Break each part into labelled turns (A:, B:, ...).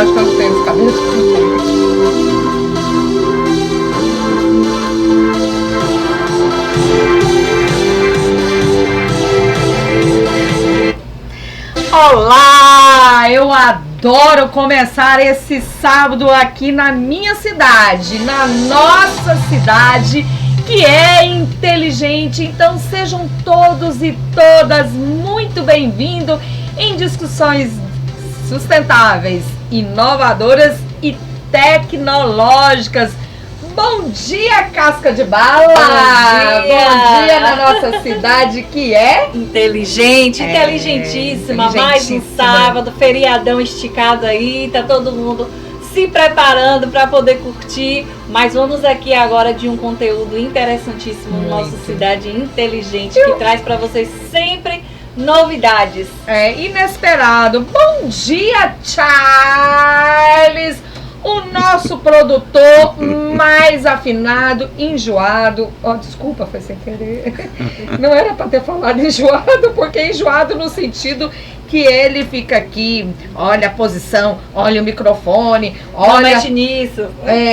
A: acho que eu não tenho os cabelos compridos. Olá! Eu adoro começar esse sábado aqui na minha cidade, na nossa cidade, que é inteligente. Então sejam todos e todas muito bem-vindos em discussões sustentáveis, inovadoras e tecnológicas. Bom dia, Casca de Bala! Bom dia na nossa cidade, que é
B: inteligente, inteligentíssima. Mais um sábado, feriadão esticado aí, tá todo mundo se preparando para poder curtir. Mas vamos aqui agora de um conteúdo interessantíssimo no nosso Cidade Inteligente, que traz para vocês sempre novidades.
A: Inesperado. Bom dia, Charles! O nosso produtor mais afinado, enjoado. Oh, desculpa, foi sem querer. Não era para ter falado enjoado, porque enjoado no sentido que ele fica aqui, olha a posição, olha o microfone, olha...
B: Não mexe nisso.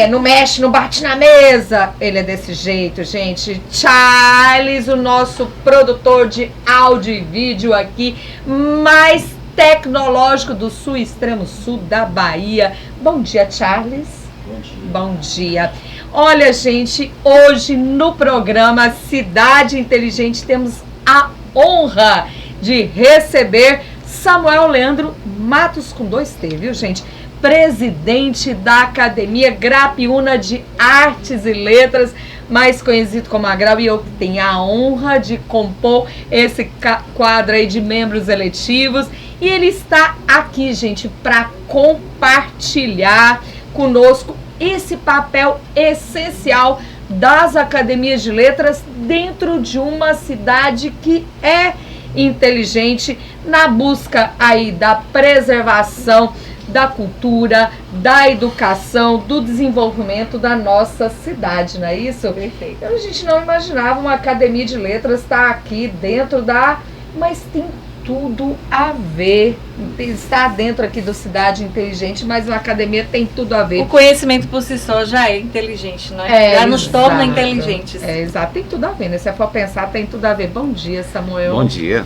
A: Não mexe, não bate na mesa. Ele é desse jeito, gente. Charles, o nosso produtor de áudio e vídeo aqui, mais tecnológico do sul, extremo sul da Bahia. Bom dia, Charles.
C: Bom dia.
A: Bom dia. Olha, gente, hoje no programa Cidade Inteligente temos a honra de receber Samuel Leandro Matos, com 2T, viu, gente? Presidente da Academia Grapiúna de Artes e Letras, mais conhecido como Agrau, e eu tenho a honra de compor esse quadro aí de membros eletivos. E ele está aqui, gente, para compartilhar conosco esse papel essencial das academias de letras dentro de uma cidade que é inteligente, na busca aí da preservação da cultura, da educação, do desenvolvimento da nossa cidade, não é isso?
B: Perfeito.
A: A gente não imaginava uma academia de letras estar aqui dentro da... Mas tem tudo a ver. Está dentro aqui do Cidade Inteligente, mas uma academia tem tudo a ver.
B: O conhecimento por si só já é inteligente, não é? Já nos torna inteligentes.
A: Exato, tem tudo a ver, né? Se for pensar, tem tudo a ver. Bom dia, Samuel.
C: Bom dia.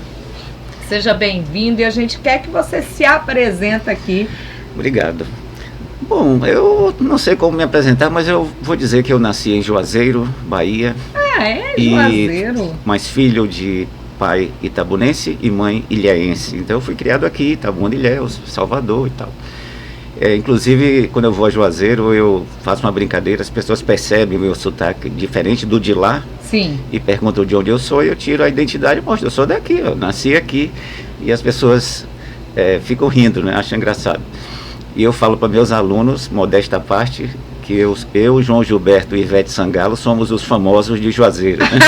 A: Seja bem-vindo e a gente quer que você se apresente aqui.
C: Obrigado. Bom, eu não sei como me apresentar, mas eu vou dizer que eu nasci em Juazeiro, Bahia.
A: Juazeiro.
C: Mas filho de pai itabunense e mãe ilhéense. Então eu fui criado aqui, Itabuna, Ilhéus, Salvador e tal. Inclusive, quando eu vou a Juazeiro, eu faço uma brincadeira, as pessoas percebem o meu sotaque diferente do de lá.
A: Sim.
C: E perguntam de onde eu sou, eu tiro a identidade e mostro, eu sou daqui, eu nasci aqui. E as pessoas ficam rindo, né? Acham engraçado. E eu falo para meus alunos, modesta parte, que eu, João Gilberto e Ivete Sangalo somos os famosos de Juazeiro, né?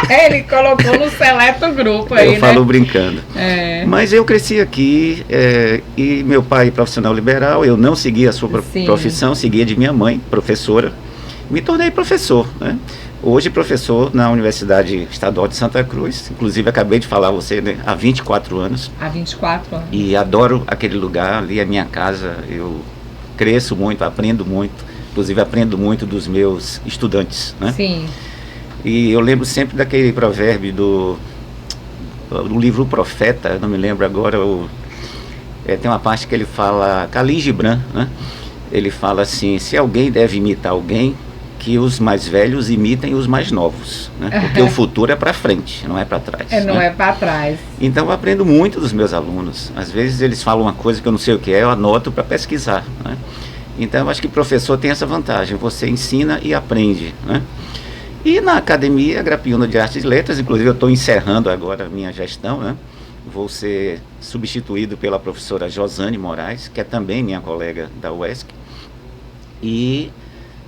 A: Ele colocou no seleto grupo aí,
C: eu falo brincando. Mas eu cresci aqui e meu pai profissional liberal, eu não segui a sua profissão, seguia de minha mãe, professora. Me tornei professor, né? Hoje professor na Universidade Estadual de Santa Cruz, inclusive acabei de falar a você, né? Há 24 anos.
A: Há 24 anos.
C: E adoro aquele lugar, ali é minha casa, eu cresço muito, aprendo muito, inclusive aprendo muito dos meus estudantes, né?
A: Sim.
C: E eu lembro sempre daquele provérbio do livro O Profeta, eu não me lembro agora, tem uma parte que ele fala, Khalil Gibran, né? Ele fala assim, se alguém deve imitar alguém, que os mais velhos imitem os mais novos, né? Porque o futuro é para frente, não é para trás.
A: Não é para trás.
C: Então eu aprendo muito dos meus alunos. Às vezes eles falam uma coisa que eu não sei o que é, eu anoto para pesquisar, né? Então eu acho que o professor tem essa vantagem, você ensina e aprende, né? E na Academia Grapiúna de Artes e Letras, inclusive eu estou encerrando agora a minha gestão, né? Vou ser substituído pela professora Josane Moraes, que é também minha colega da UESC, e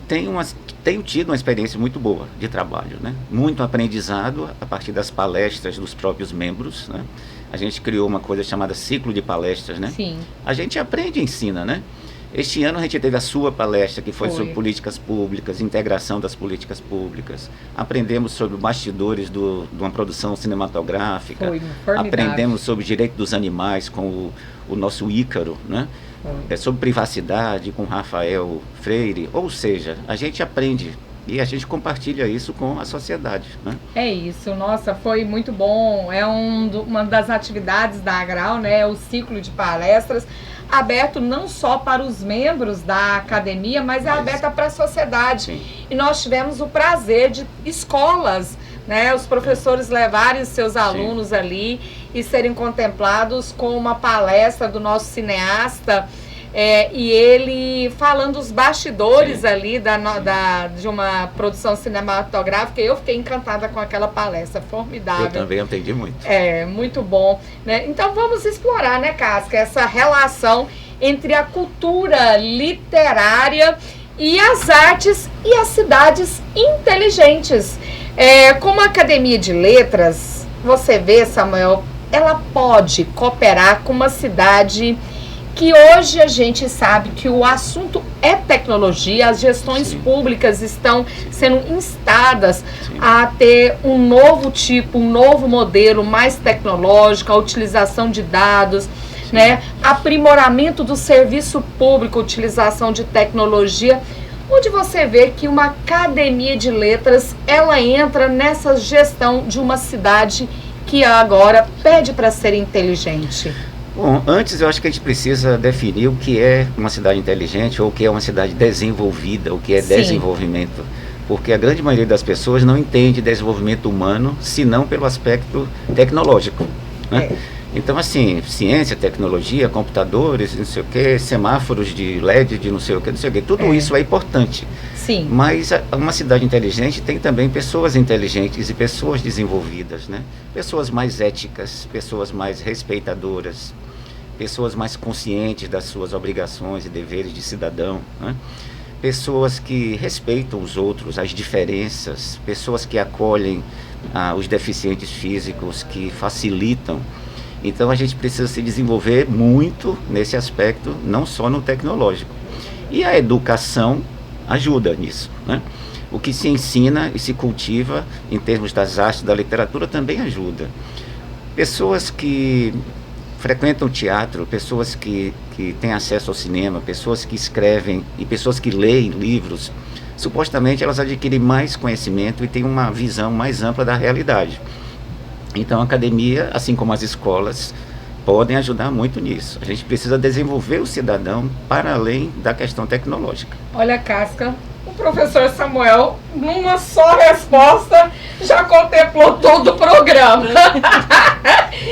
C: tenho tido uma experiência muito boa de trabalho, né? Muito aprendizado a partir das palestras dos próprios membros, né? A gente criou uma coisa chamada ciclo de palestras, né?
A: Sim.
C: A gente aprende e ensina, né? Este ano a gente teve a sua palestra, que foi
A: Foi.
C: sobre políticas públicas, integração das políticas públicas. Aprendemos sobre bastidores de uma produção cinematográfica.
A: Foi formidável.
C: Aprendemos sobre direito dos animais com o nosso Ícaro, né? Sobre privacidade com Rafael Freire. Ou seja, a gente aprende e a gente compartilha isso com a sociedade, né?
A: É isso, nossa, foi muito bom. É uma das atividades da Agral, né? O ciclo de palestras, aberto não só para os membros da academia, mas é aberta para a sociedade.
C: Sim.
A: E nós tivemos o prazer de escolas, né? Os professores levarem os seus alunos ali e serem contemplados com uma palestra do nosso cineasta. E ele falando os bastidores ali de uma produção cinematográfica. Eu fiquei encantada com aquela palestra, formidável.
C: Eu também aprendi muito.
A: Muito bom, né? Então vamos explorar, né, Casca, essa relação entre a cultura literária e as artes e as cidades inteligentes. Como a Academia de Letras, você vê, Samuel, ela pode cooperar com uma cidade que hoje a gente sabe que o assunto é tecnologia, as gestões públicas estão sendo instadas a ter um novo tipo, um novo modelo mais tecnológico, a utilização de dados, né? Aprimoramento do serviço público, utilização de tecnologia, onde você vê que uma academia de letras, ela entra nessa gestão de uma cidade que agora pede para ser inteligente.
C: Bom, antes eu acho que a gente precisa definir o que é uma cidade inteligente ou o que é uma cidade desenvolvida, o que é desenvolvimento. Porque a grande maioria das pessoas não entende desenvolvimento humano, senão pelo aspecto tecnológico, né? Então, assim, ciência, tecnologia, computadores, não sei o que, semáforos de LED, de não sei o que, tudo isso é importante.
A: Sim.
C: Mas uma cidade inteligente tem também pessoas inteligentes e pessoas desenvolvidas, né? Pessoas mais éticas, pessoas mais respeitadoras, pessoas mais conscientes das suas obrigações e deveres de cidadão, né? Pessoas que respeitam os outros, as diferenças, pessoas que acolhem os deficientes físicos, que facilitam. Então a gente precisa se desenvolver muito nesse aspecto, não só no tecnológico. E a educação ajuda nisso, né? O que se ensina e se cultiva em termos das artes, da literatura, também ajuda. Pessoas que frequentam teatro, pessoas que têm acesso ao cinema, pessoas que escrevem e pessoas que leem livros, supostamente elas adquirem mais conhecimento e têm uma visão mais ampla da realidade. Então a academia, assim como as escolas, podem ajudar muito nisso. A gente precisa desenvolver o cidadão para além da questão tecnológica.
A: Olha, Casca, o professor Samuel, numa só resposta, já contemplou todo o programa.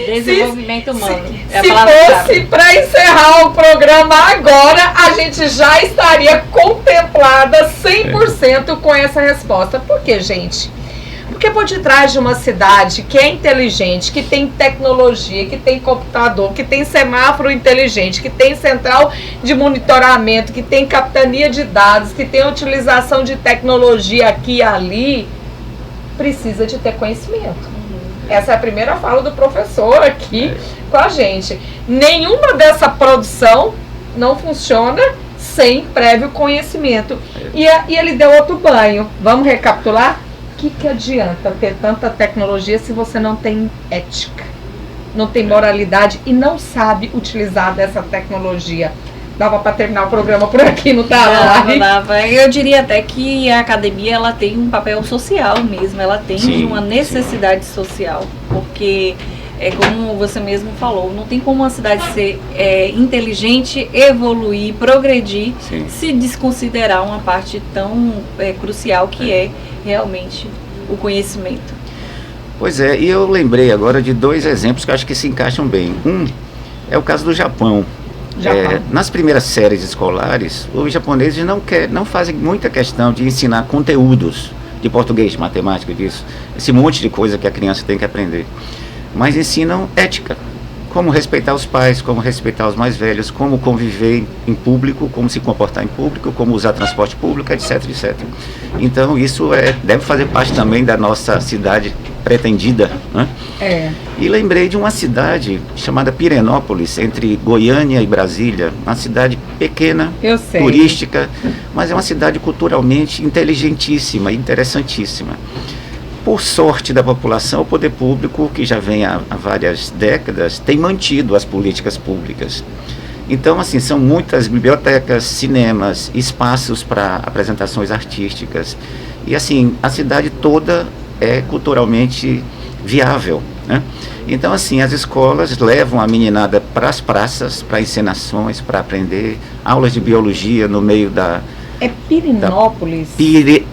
B: Desenvolvimento humano.
A: Se fosse para encerrar o programa agora, a gente já estaria contemplada 100% com essa resposta. Por quê, gente? Porque por detrás de uma cidade que é inteligente, que tem tecnologia, que tem computador, que tem semáforo inteligente, que tem central de monitoramento, que tem capitania de dados, que tem utilização de tecnologia aqui e ali, precisa de ter conhecimento. Essa é a primeira fala do professor aqui com a gente. Nenhuma dessa produção não funciona sem prévio conhecimento. E ele deu outro banho. Vamos recapitular? O que adianta ter tanta tecnologia se você não tem ética, não tem moralidade e não sabe utilizar dessa tecnologia? Dava para terminar o programa por aqui, não dava?
B: Dava. Eu diria até que a academia ela tem um papel social mesmo, ela tem uma necessidade social, porque como você mesmo falou, não tem como uma cidade ser inteligente, evoluir, progredir, se desconsiderar uma parte tão crucial que é realmente o conhecimento.
C: Pois é, e eu lembrei agora de dois exemplos que eu acho que se encaixam bem. Um é o caso do Japão. Nas primeiras séries escolares, os japoneses não fazem muita questão de ensinar conteúdos de português, de matemática, disso, esse monte de coisa que a criança tem que aprender. Mas ensinam ética, como respeitar os pais, como respeitar os mais velhos, como conviver em público, como se comportar em público, como usar transporte público, etc, etc. Então isso deve fazer parte também da nossa cidade pretendida, né? E lembrei de uma cidade chamada Pirenópolis, entre Goiânia e Brasília, uma cidade pequena, turística, mas é uma cidade culturalmente inteligentíssima, interessantíssima. Por sorte da população, o poder público, que já vem há várias décadas, tem mantido as políticas públicas. Então, assim, são muitas bibliotecas, cinemas, espaços para apresentações artísticas. E, assim, a cidade toda é culturalmente viável, né? Então, assim, as escolas levam a meninada para as praças, para encenações, para aprender aulas de biologia no meio da...
A: É Pirenópolis?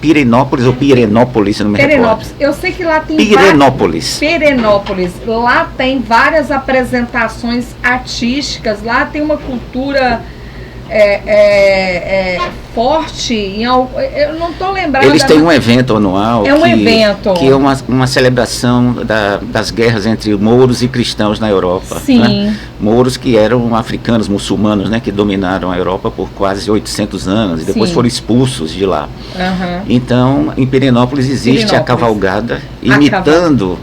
C: Pirenópolis ou Pirenópolis, não me recordo.
A: Eu sei que lá tem...
C: Pirenópolis.
A: Pirenópolis. Lá tem várias apresentações artísticas, lá tem uma cultura forte. Eu não estou lembrando...
C: Eles têm um evento anual.
A: É um evento.
C: Que é uma celebração das guerras entre mouros e cristãos na Europa.
A: Sim.
C: Né? Mouros que eram africanos, muçulmanos, né, que dominaram a Europa por quase 800 anos e depois foram expulsos de lá.
A: Uhum.
C: Então, em Pirenópolis existe a cavalgada, imitando,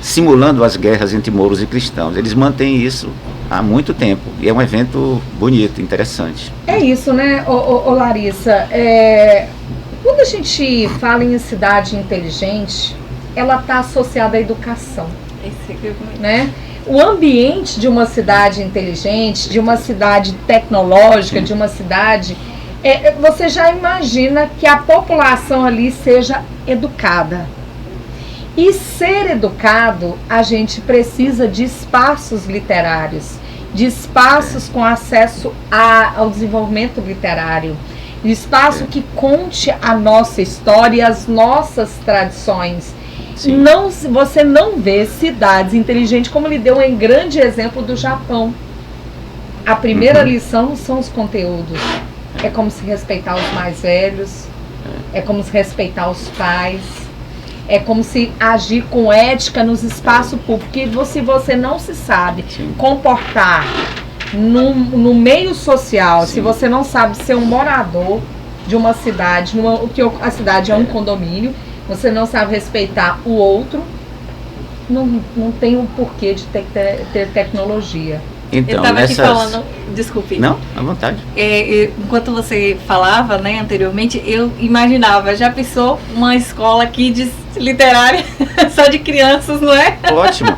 C: simulando as guerras entre mouros e cristãos. Eles mantêm isso há muito tempo e é um evento bonito, interessante.
A: É isso, né, ô Larissa? Quando a gente fala em cidade inteligente, ela está associada à educação, né? O ambiente de uma cidade inteligente, de uma cidade tecnológica, de uma cidade... você já imagina que a população ali seja educada. E ser educado, a gente precisa de espaços literários, de espaços com acesso ao desenvolvimento literário, de espaço que conte a nossa história e as nossas tradições. Não, você não vê cidades inteligentes, como ele deu um grande exemplo do Japão. A primeira lição são os conteúdos. É como se respeitar os mais velhos, é como se respeitar os pais, é como se agir com ética nos espaços públicos. Porque se você não se sabe comportar no meio social, se você não sabe ser um morador de uma cidade, que a cidade é um condomínio, você não sabe respeitar o outro, não tem um porquê de ter tecnologia.
C: Então,
B: eu estava aqui falando, desculpe.
C: Não, à vontade.
B: Enquanto você falava, né, anteriormente, eu imaginava, já pensou uma escola aqui de literária só de crianças, não é?
C: Ótimo.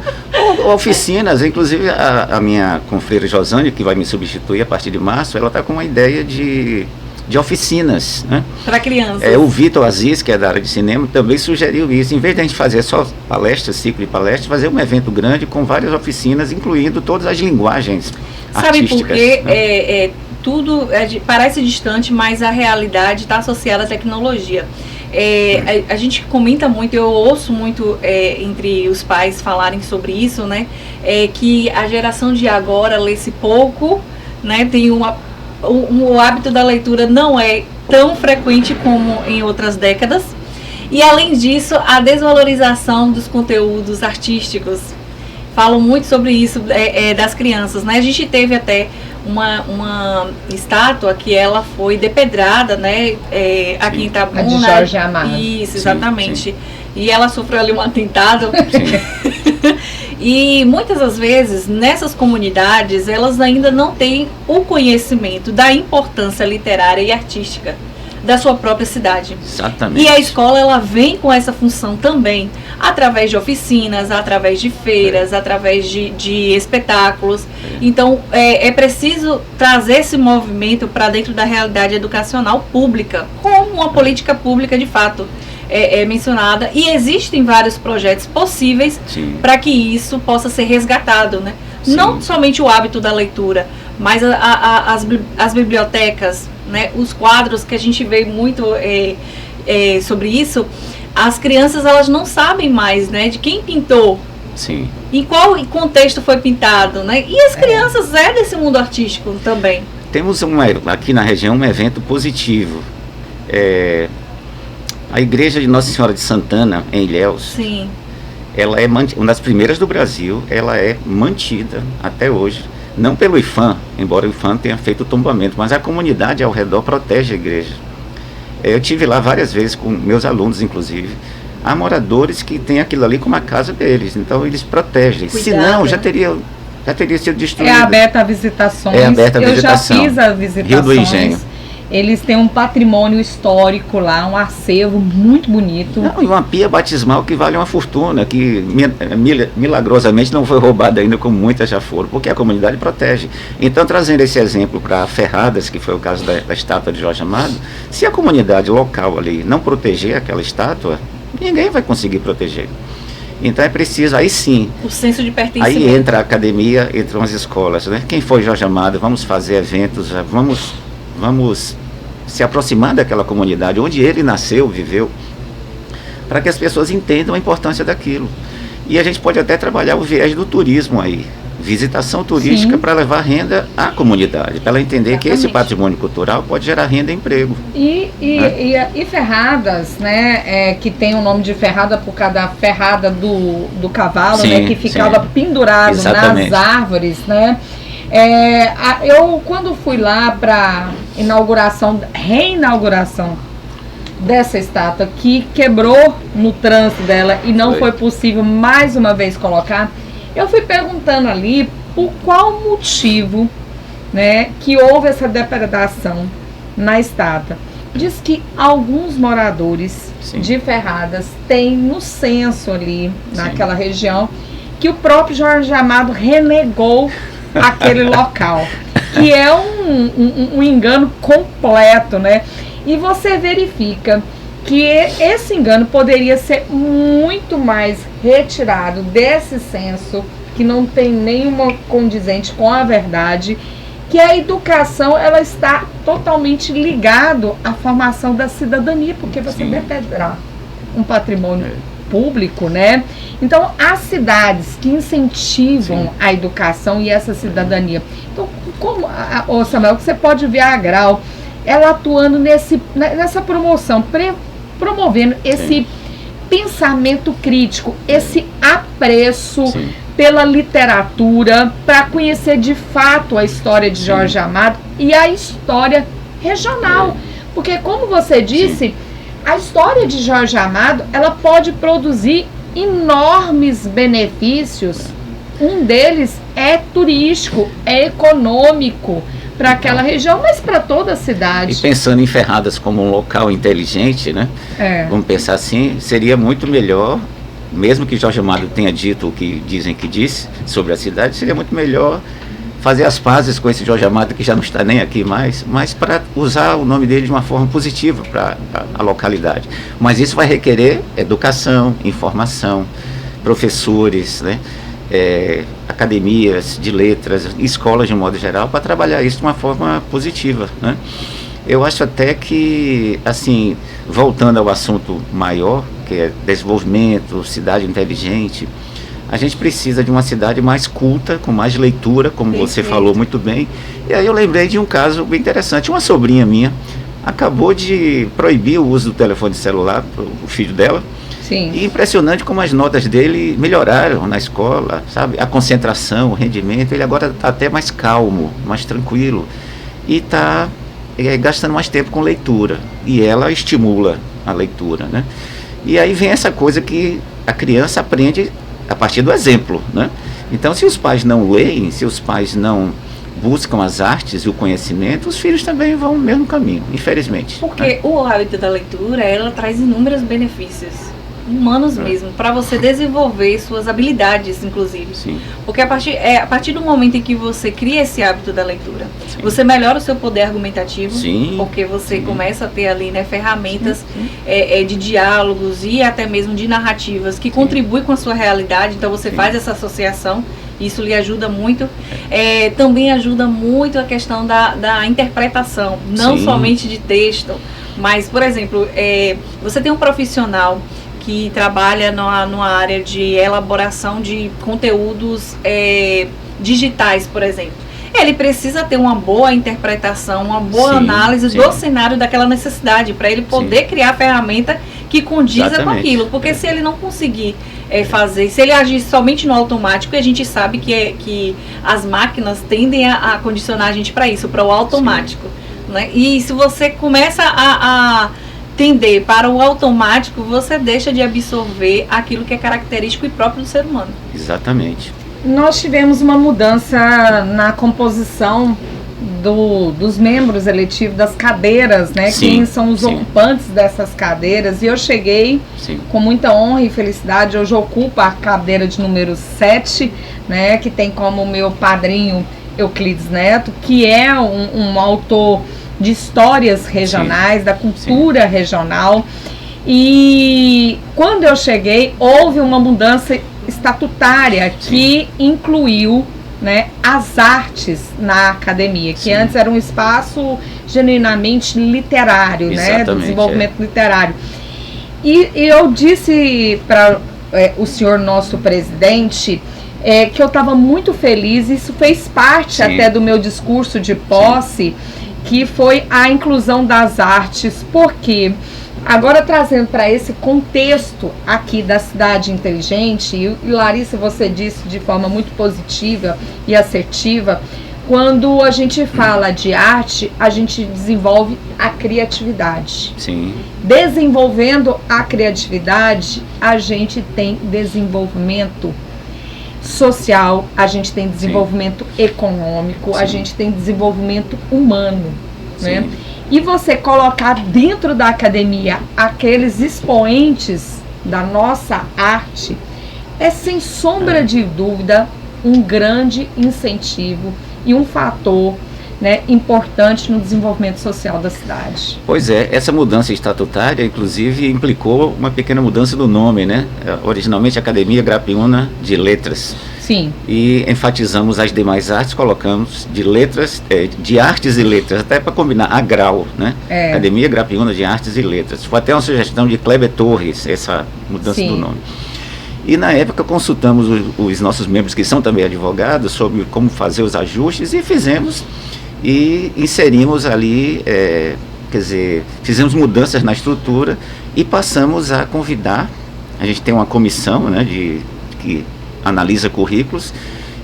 C: Oficinas, inclusive a minha confreira Josane, que vai me substituir a partir de março, ela está com uma ideia de oficinas, né?
B: Para crianças.
C: O Vitor Aziz, que é da área de cinema, também sugeriu isso. Em vez de a gente fazer só palestras, ciclo de palestras, fazer um evento grande com várias oficinas, incluindo todas as linguagens artísticas.
B: Sabe por quê? Né? Tudo parece distante, mas a realidade está associada à tecnologia. A gente comenta muito, eu ouço muito entre os pais falarem sobre isso, né? Que a geração de agora lê-se pouco, né? Tem o hábito da leitura não é tão frequente como em outras décadas. E além disso, a desvalorização dos conteúdos artísticos. Falam muito sobre isso das crianças, né? A gente teve até uma estátua que ela foi depedrada, né? Aqui em Itabuna.
A: A de Jorge Amado.
B: Isso, exatamente. Sim. E ela sofreu ali um atentado.
C: Sim.
B: E muitas das vezes, nessas comunidades, elas ainda não têm o conhecimento da importância literária e artística da sua própria cidade.
C: Exatamente.
B: E a escola, ela vem com essa função também, através de oficinas, através de feiras, através de espetáculos. Então, é preciso trazer esse movimento para dentro da realidade educacional pública, como uma política pública de fato. Mencionada, e existem vários projetos possíveis para que isso possa ser resgatado, né? Não somente o hábito da leitura, mas as bibliotecas, né? Os quadros que a gente vê muito sobre isso. As crianças, elas não sabem mais, né, de quem pintou, em qual contexto foi pintado, né? E as crianças desse mundo artístico também.
C: Temos aqui na região um evento positivo. A igreja de Nossa Senhora de Santana, em Ilhéus, ela é uma das primeiras do Brasil, ela é mantida até hoje, não pelo IPHAN, embora o IPHAN tenha feito o tombamento, mas a comunidade ao redor protege a igreja. Eu tive lá várias vezes com meus alunos, inclusive, há moradores que têm aquilo ali como a casa deles, então eles protegem.
B: Cuidado,
C: Senão, já
B: né?
C: teria sido destruído.
A: É aberta a visitações.
C: É aberta a
A: Eu
C: visitação.
A: já fiz a visitações.
C: Rio do Engenho.
A: Eles têm um patrimônio histórico lá, um acervo muito bonito.
C: Não, e uma pia batismal que vale uma fortuna, que milagrosamente não foi roubada ainda, como muitas já foram, porque a comunidade protege. Então, trazendo esse exemplo para Ferradas, que foi o caso da estátua de Jorge Amado, se a comunidade local ali não proteger aquela estátua, ninguém vai conseguir proteger. Então é preciso, aí sim,
B: O senso de pertencimento.
C: aí entra a academia, entram as escolas, né? Quem foi Jorge Amado, vamos fazer eventos, vamos se aproximar daquela comunidade onde ele nasceu, viveu, para que as pessoas entendam a importância daquilo. E a gente pode até trabalhar o viés do turismo aí, visitação turística
A: Sim.
C: para levar renda à comunidade, para ela entender que esse
B: Exatamente.
C: patrimônio cultural pode gerar renda e emprego.
A: E Ferradas, né, que tem o nome de Ferrada por causa da ferrada do cavalo,
C: Sim,
A: né, que ficava
C: sim.
A: pendurado
C: Exatamente.
A: nas árvores, né? Eu, quando fui lá para reinauguração dessa estátua, que quebrou no trânsito dela e não foi possível mais uma vez colocar, eu fui perguntando ali por qual motivo, né, que houve essa depredação na estátua. Diz que alguns moradores
C: Sim.
A: de Ferradas têm no censo ali,
C: Sim.
A: naquela região, que o próprio Jorge Amado renegou aquele local, que é um engano completo, né? E você verifica que esse engano poderia ser muito mais retirado desse censo, que não tem nenhuma condizente com a verdade, que a educação ela está totalmente ligado à formação da cidadania, porque você
C: Sim.
A: depredar um patrimônio público, né? Então, as cidades que incentivam
C: Sim.
A: a educação e essa cidadania. Então, como, Samuel, que você pode ver a Agral, ela atuando nessa promoção, promovendo esse pensamento crítico, esse apreço
C: Sim.
A: pela literatura, para conhecer de fato a história de Jorge Amado e a história regional. Porque, como você disse, a história de Jorge Amado, ela pode produzir enormes benefícios. Um deles é turístico, é econômico para aquela região, mas para toda a cidade.
C: E pensando em Ferradas como um local inteligente, né? Vamos pensar assim, seria muito melhor, mesmo que Jorge Amado tenha dito o que dizem que disse sobre a cidade, seria muito melhor fazer as pazes com esse Jorge Amado, que já não está nem aqui mais, mas para usar o nome dele de uma forma positiva para a localidade. Mas isso vai requerer educação, informação, professores, né? Academias de letras, escolas de um modo geral, para trabalhar isso de uma forma positiva, né? Eu acho até que, assim, voltando ao assunto maior, que é desenvolvimento, cidade inteligente, a gente precisa de uma cidade mais culta, com mais leitura, como você falou muito bem. E aí eu lembrei de um caso bem interessante. Uma sobrinha minha acabou de proibir o uso do telefone celular para o filho dela.
A: Sim.
C: E impressionante como as notas dele melhoraram na escola, sabe? A concentração, o rendimento, ele agora está até mais calmo, mais tranquilo. E está gastando mais tempo com leitura. E ela estimula a leitura, né? E aí vem essa coisa que a criança aprende a partir do exemplo, né? Então, se os pais não leem, se os pais não buscam as artes e o conhecimento, os filhos também vão no mesmo caminho, infelizmente.
B: Porque o hábito da leitura, ela traz inúmeros benefícios humanos mesmo, para você desenvolver suas habilidades, inclusive.
C: Sim.
B: Porque a partir do momento em que você cria esse hábito da leitura,
C: Sim.
B: você melhora o seu poder argumentativo,
C: Sim.
B: porque você
C: Sim.
B: começa a ter ali, né, ferramentas
C: Sim.
B: de diálogos e até mesmo de narrativas que contribuem com a sua realidade, então você faz essa associação. Isso lhe ajuda muito. Também ajuda muito a questão da interpretação, não
C: Sim.
B: somente de texto, mas, por exemplo, você tem um profissional que trabalha numa área de elaboração de conteúdos digitais, por exemplo. Ele precisa ter uma boa interpretação, uma boa análise do cenário daquela necessidade, para ele poder criar a ferramenta que condiza com aquilo. Porque se ele não conseguir fazer, se ele agir somente no automático, e a gente sabe que as máquinas tendem a condicionar a gente para isso, para o automático, né? E se você começa a tender para o automático, você deixa de absorver aquilo que é característico e próprio do ser humano.
C: Exatamente.
A: Nós tivemos uma mudança na composição dos membros eletivos, das cadeiras, né?
C: Sim,
A: Quem são os
C: sim.
A: ocupantes dessas cadeiras. E eu cheguei
C: Sim.
A: com muita honra e felicidade. Hoje eu ocupo a cadeira de número 7, né? Que tem como meu padrinho Euclides Neto, que é um autor de histórias regionais, da cultura regional. E quando eu cheguei, houve uma mudança estatutária que incluiu, né, as artes na academia, que antes era um espaço genuinamente literário, né, do desenvolvimento literário. E eu disse para o senhor nosso presidente que eu estava muito feliz, isso fez parte até do meu discurso de posse, que foi a inclusão das artes, porque agora trazendo para esse contexto aqui da cidade inteligente, e Larissa, você disse de forma muito positiva e assertiva, quando a gente fala de arte, a gente desenvolve a criatividade.
C: Sim.
A: Desenvolvendo a criatividade, a gente tem desenvolvimento social, a gente tem desenvolvimento econômico, a gente tem desenvolvimento humano, né? E você colocar dentro da academia aqueles expoentes da nossa arte é, sem sombra de dúvida, um grande incentivo e um fator, né, importante no desenvolvimento social da cidade.
C: Pois é, essa mudança estatutária, inclusive, implicou uma pequena mudança do nome, né? Originalmente Academia Grapiúna de Letras.
A: Sim.
C: E enfatizamos as demais artes, colocamos de letras, de artes e letras, até para combinar, a grau, né? Academia Grapiúna de Artes e Letras. Foi até uma sugestão de Kleber Torres, essa mudança do nome. E na época consultamos os nossos membros, que são também advogados, sobre como fazer os ajustes, e fizemos, e inserimos ali, quer dizer, fizemos mudanças na estrutura e passamos a convidar. A gente tem uma comissão, né, que analisa currículos,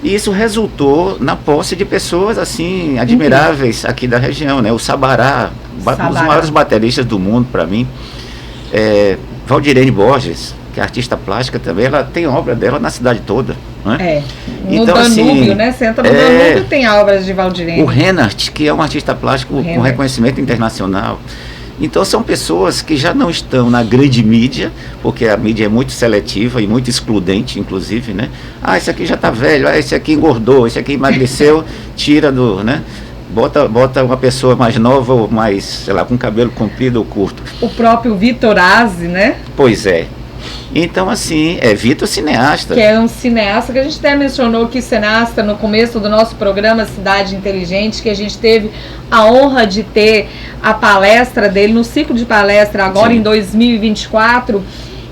C: e isso resultou na posse de pessoas assim admiráveis aqui da região, né? O Sabará, um dos maiores bateristas do mundo para mim, Valdirene Borges, que é artista plástica também, ela tem obra dela na cidade toda, né?
A: No
C: então,
A: Danúbio,
C: assim,
A: né? Você entra no Danúbio, tem obras de Valdirene.
C: O Reinhardt, que é um artista plástico com reconhecimento internacional. Então são pessoas que já não estão na grande mídia, porque a mídia é muito seletiva e muito excludente, inclusive, né? Ah, esse aqui já está velho, esse aqui engordou, esse aqui emagreceu, tira do, né? Bota uma pessoa mais nova ou mais, sei lá, com cabelo comprido ou curto.
A: O próprio Vitor Azzi, né?
C: Pois é. Então, assim, Vitor cineasta.
A: Que é um cineasta, que a gente até mencionou que cineasta no começo do nosso programa Cidade Inteligente, que a gente teve a honra de ter a palestra dele no ciclo de palestra agora em 2024,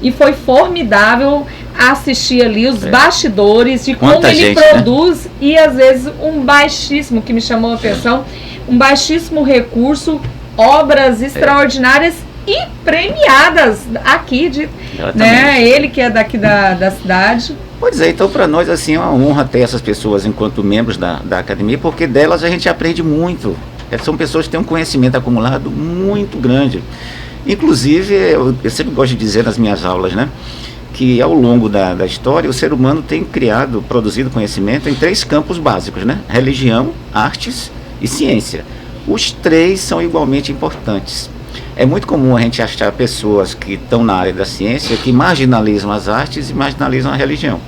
A: e foi formidável assistir ali os bastidores de como ele produz, né? E às vezes um baixíssimo, que me chamou a atenção, um baixíssimo recurso, obras extraordinárias e premiadas aqui, né? Ele que é daqui da cidade.
C: Pois é, então para nós assim é uma honra ter essas pessoas enquanto membros da academia, porque delas a gente aprende muito. São pessoas que têm um conhecimento acumulado muito grande. Inclusive, eu sempre gosto de dizer nas minhas aulas, né, que ao longo da história o ser humano tem produzido conhecimento em 3 campos básicos, né? Religião, artes e ciência. Os 3 são igualmente importantes. É muito comum a gente achar pessoas que estão na área da ciência que marginalizam as artes e marginalizam a religião.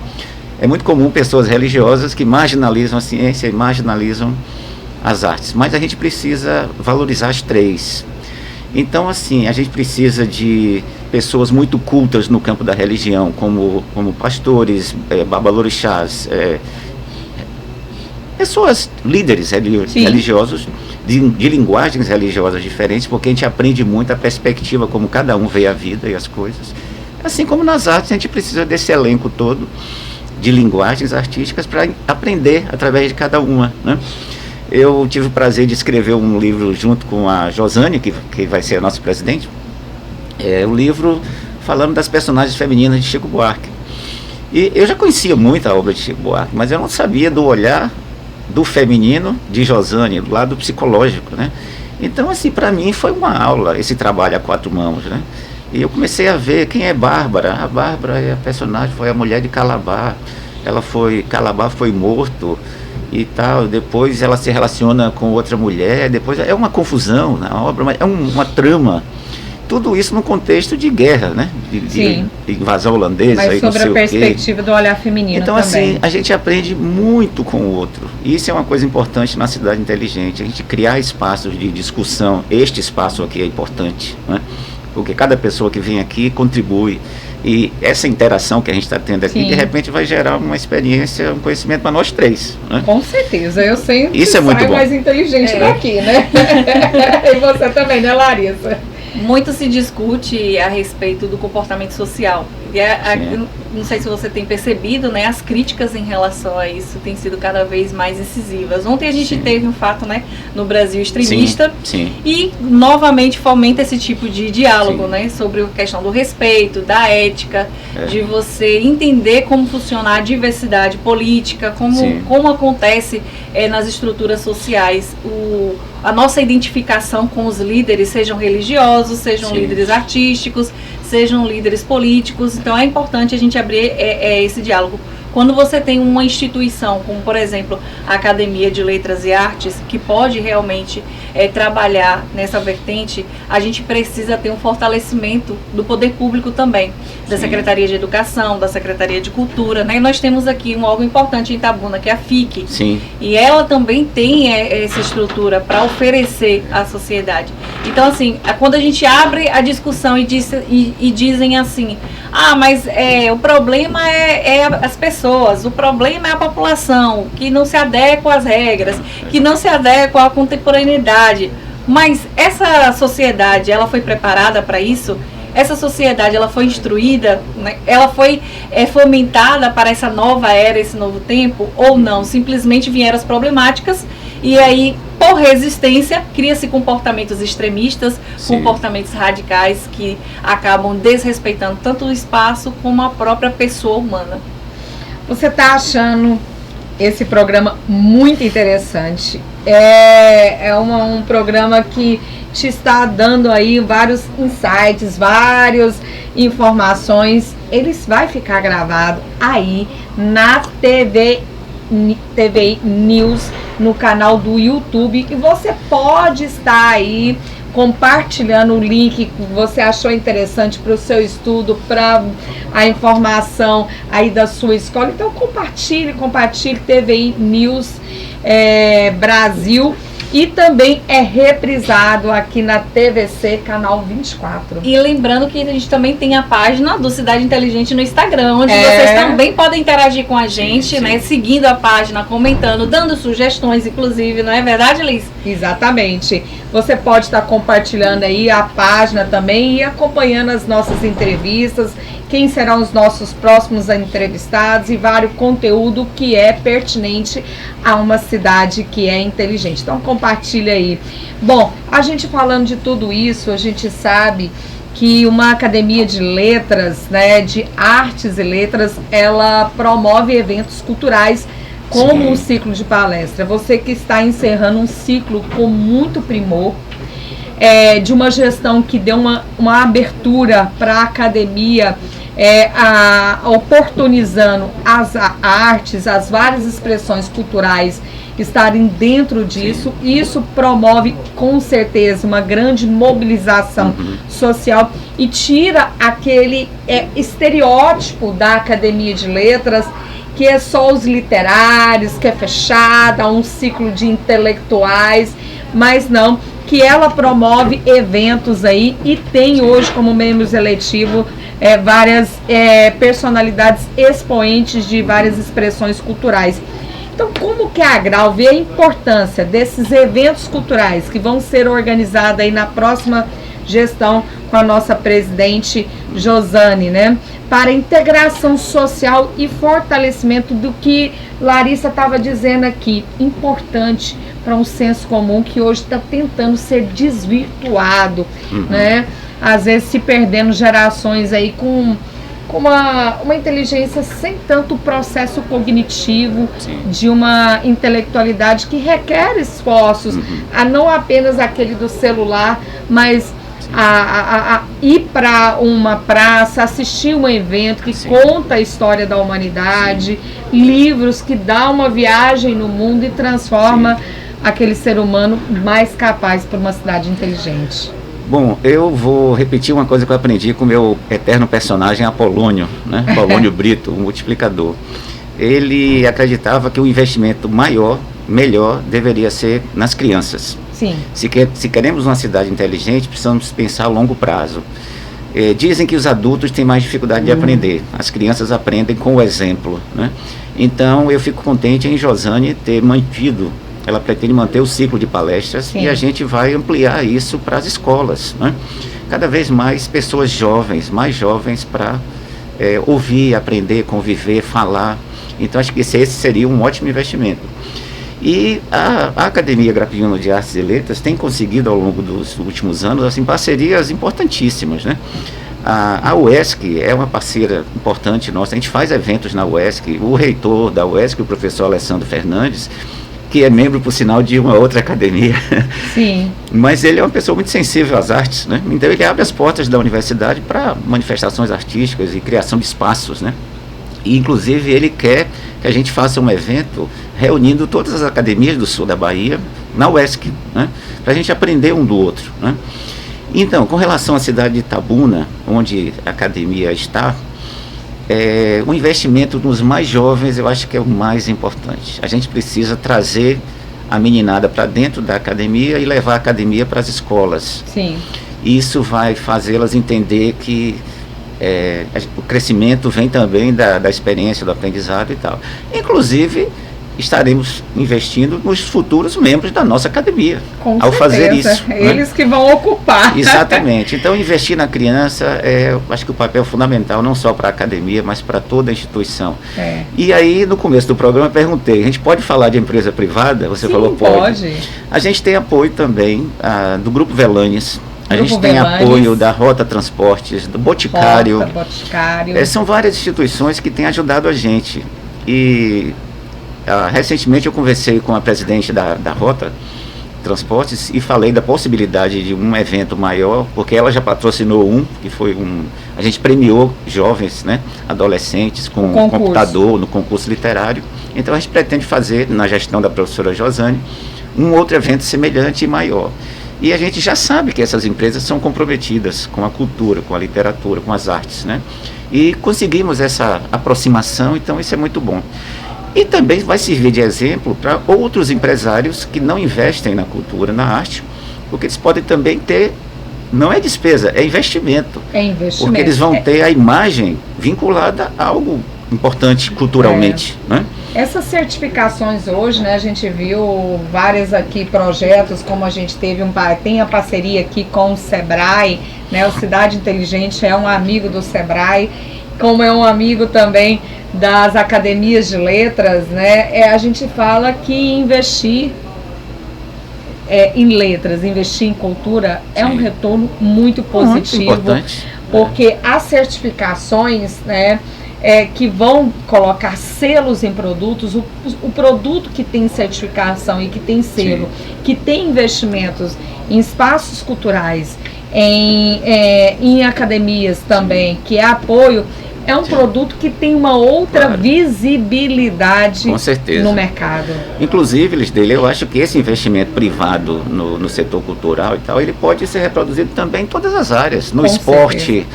C: É muito comum pessoas religiosas que marginalizam a ciência e marginalizam as artes. Mas a gente precisa valorizar as 3. Então, assim, a gente precisa de pessoas muito cultas no campo da religião, como pastores, babalorixás, pessoas, líderes religiosos, de linguagens religiosas diferentes, porque a gente aprende muito a perspectiva como cada um vê a vida e as coisas. Assim como nas artes, a gente precisa desse elenco todo de linguagens artísticas para aprender através de cada uma, né? Eu tive o prazer de escrever um livro junto com a Josane, que vai ser a nossa presidente, um livro falando das personagens femininas de Chico Buarque. E eu já conhecia muito a obra de Chico Buarque, mas eu não sabia do olhar do feminino de Josane, do lado psicológico, né? Então, assim, para mim foi uma aula esse trabalho a 4 mãos, né? E eu comecei a ver quem é Bárbara. A Bárbara é a personagem, foi a mulher de Calabar. Calabar foi morto e tal. Depois ela se relaciona com outra mulher. Depois é uma confusão na obra, mas é uma trama. Tudo isso no contexto de guerra, né? De invasão holandesa.
A: Mas
C: aí,
A: sobre a perspectiva do olhar feminino
C: então,
A: também.
C: assim, a gente aprende muito com o outro. E isso é uma coisa importante na Cidade Inteligente. A gente criar espaços de discussão. Este espaço aqui é importante, né? Porque cada pessoa que vem aqui contribui. E essa interação que a gente está tendo aqui, de repente vai gerar uma experiência, um conhecimento para nós 3. Né?
A: Com certeza, eu sempre
C: isso é muito bom.
A: mais inteligente daqui, né? E você também, né, Larissa?
B: Muito se discute a respeito do comportamento social. E não sei se você tem percebido, né, as críticas em relação a isso têm sido cada vez mais incisivas. Ontem a gente teve um fato, né, no Brasil extremista e novamente fomenta esse tipo de diálogo, né, sobre a questão do respeito, da ética, de você entender como funciona a diversidade política, como acontece nas estruturas sociais, a nossa identificação com os líderes, sejam religiosos, sejam líderes artísticos, sejam líderes políticos. Então é importante a gente abrir esse diálogo. Quando você tem uma instituição, como por exemplo a Academia de Letras e Artes, que pode realmente trabalhar nessa vertente, a gente precisa ter um fortalecimento do poder público também, da Secretaria de Educação, da Secretaria de Cultura, né? E nós temos aqui um órgão importante em Itabuna, que é a FIC, e ela também tem essa estrutura para oferecer à sociedade. Então, assim, quando a gente abre a discussão e dizem assim, mas o problema é as pessoas, o problema é a população, que não se adequa às regras, que não se adequa à contemporaneidade. Mas essa sociedade, ela foi preparada para isso? Essa sociedade, ela foi instruída, né? Ela foi fomentada para essa nova era, esse novo tempo, ou não? Simplesmente vieram as problemáticas e aí, por resistência, cria-se comportamentos extremistas, comportamentos radicais que acabam desrespeitando tanto o espaço como a própria pessoa humana.
A: Você está achando esse programa muito interessante? É um programa que te está dando aí vários insights, várias informações. Ele vai ficar gravado aí na TV News, no canal do YouTube, e você pode estar aí compartilhando o link que você achou interessante para o seu estudo, para a informação aí da sua escola. Então compartilhe TVI News Brasil. E também é reprisado aqui na TVC, canal 24.
B: E lembrando que a gente também tem a página do Cidade Inteligente no Instagram, onde vocês também podem interagir com a gente, né? Seguindo a página, comentando, dando sugestões, inclusive, não é verdade, Liz?
A: Exatamente. Você pode estar compartilhando aí a página também e acompanhando as nossas entrevistas, quem serão os nossos próximos entrevistados e vários conteúdo que é pertinente a uma cidade que é inteligente. Então compartilha aí. Bom, a gente falando de tudo isso, a gente sabe que uma academia de letras, né, de artes e letras, ela promove eventos culturais como um ciclo de palestra. Você que está encerrando um ciclo com muito primor, de uma gestão que deu uma abertura para a academia, oportunizando as artes, as várias expressões culturais estarem dentro disso. Isso promove com certeza uma grande mobilização social e tira aquele estereótipo da academia de letras, que é só os literários, que é fechada, um ciclo de intelectuais, mas não, que ela promove eventos aí e tem hoje como membros eletivos várias personalidades expoentes de várias expressões culturais. Então, como que a Agrau vê a importância desses eventos culturais que vão ser organizados aí na próxima gestão com a nossa presidente Josane, né? Para integração social e fortalecimento do que Larissa estava dizendo aqui, importante para um senso comum que hoje está tentando ser desvirtuado, né? Às vezes se perdendo gerações aí com com uma inteligência sem tanto processo cognitivo,
C: Sim.
A: de uma intelectualidade que requer esforços, não apenas aquele do celular, mas a ir para uma praça, assistir um evento que
C: Sim.
A: conta a história da humanidade, livros que dá uma viagem no mundo e transforma aquele ser humano mais capaz para uma cidade inteligente.
C: Bom, eu vou repetir uma coisa que eu aprendi com o meu eterno personagem Apolônio, né? Apolônio Brito, o multiplicador. Ele acreditava que o investimento melhor, deveria ser nas crianças.
A: Sim.
C: Se queremos uma cidade inteligente, precisamos pensar a longo prazo. Dizem que os adultos têm mais dificuldade de aprender. As crianças aprendem com o exemplo, né? Então, eu fico contente em Josânia ter mantido. Ela pretende manter o ciclo de palestras. Sim. E a gente vai ampliar isso para as escolas, né? Cada vez mais pessoas jovens, mais jovens para ouvir, aprender, conviver, falar. Então acho que esse seria um ótimo investimento. E a Academia Grappiano de Artes e Letras tem conseguido ao longo dos últimos anos assim, parcerias importantíssimas, né? A UESC é uma parceira importante nossa, a gente faz eventos na UESC, o reitor da UESC, o professor Alessandro Fernandes, que é membro, por sinal, de uma outra academia.
A: Sim.
C: Mas ele é uma pessoa muito sensível às artes, né? Então ele abre as portas da universidade para manifestações artísticas e criação de espaços, né? E, inclusive, ele quer que a gente faça um evento reunindo todas as academias do sul da Bahia na UESC, né? Para a gente aprender um do outro, né? Então, com relação à cidade de Itabuna, onde a academia está, o investimento nos mais jovens eu acho que é o mais importante. A gente precisa trazer a meninada para dentro da academia e levar a academia para as escolas.
A: Sim.
C: Isso vai fazê-las entender que o crescimento vem também da experiência, do aprendizado e tal. Inclusive, estaremos investindo nos futuros membros da nossa academia.
A: Com
C: ao
A: certeza.
C: Fazer isso.
A: Eles, né? Que vão ocupar.
C: Exatamente. Então, investir na criança acho que o papel é fundamental, não só para a academia, mas para toda a instituição. E aí, no começo do programa, eu perguntei, a gente pode falar de empresa privada? Você falou, pode. A gente tem apoio também do Grupo Velanes. A gente tem apoio da Rota Transportes, do Boticário. São várias instituições que têm ajudado a gente. E recentemente eu conversei com a presidente da Rota Transportes e falei da possibilidade de um evento maior, porque ela já patrocinou que foi a gente premiou jovens, né, adolescentes com computador no concurso literário. Então a gente pretende fazer, na gestão da professora Josane, um outro evento semelhante e maior. E a gente já sabe que essas empresas são comprometidas com a cultura, com a literatura, com as artes, né? E conseguimos essa aproximação, então isso é muito bom. E também vai servir de exemplo para outros empresários que não investem na cultura, na arte, porque eles podem também ter, não é despesa, é investimento. É investimento. Porque eles vão ter a imagem vinculada a algo importante culturalmente, né?
A: Essas certificações hoje, né, a gente viu vários aqui projetos, como a gente tem a parceria aqui com o Sebrae, né, o Cidade Inteligente é um amigo do Sebrae, como é um amigo também das academias de letras, né, a gente fala que investir em letras, investir em cultura é um retorno muito positivo, muito importante, porque as certificações, né, que vão colocar selos em produtos, o produto que tem certificação e que tem selo, que tem investimentos em espaços culturais, em academias também, que é apoio, é um produto que tem uma outra visibilidade no mercado.
C: Inclusive, Lisdele, eu acho que esse investimento privado no setor cultural e tal, ele pode ser reproduzido também em todas as áreas, no esporte,